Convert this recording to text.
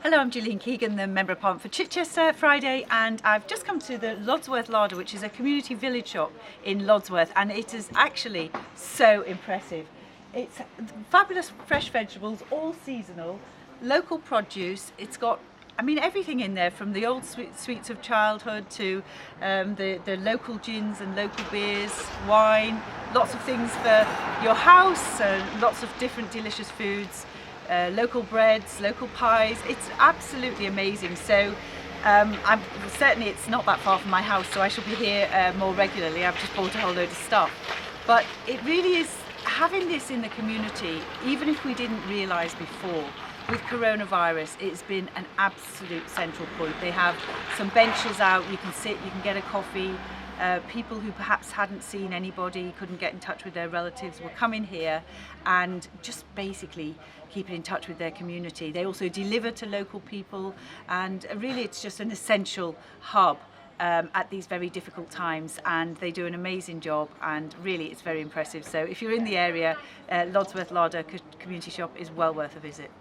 Hello, I'm Gillian Keegan, the Member of Parliament for Chichester Friday, and I've just come to the Lodsworth Larder, which is a community village shop in Lodsworth, and it is actually so impressive. It's fabulous fresh vegetables, all seasonal, local produce. It's got everything in there, from the old sweets of childhood to the local gins and local beers, wine, lots of things for your house, lots of different delicious foods, local breads, local pies. It's absolutely amazing. So certainly it's not that far from my house, so I shall be here more regularly. I've just bought a whole load of stuff. But it really is, having this in the community, even if we didn't realise before, with coronavirus, it's been an absolute central point. They have some benches out, you can sit, you can get a coffee. People who perhaps hadn't seen anybody, couldn't get in touch with their relatives, will come in here and just basically keep in touch with their community. They also deliver to local people, and really it's just an essential hub at these very difficult times, and they do an amazing job, and really it's very impressive. So if you're in the area, Lodsworth Larder Community Shop is well worth a visit.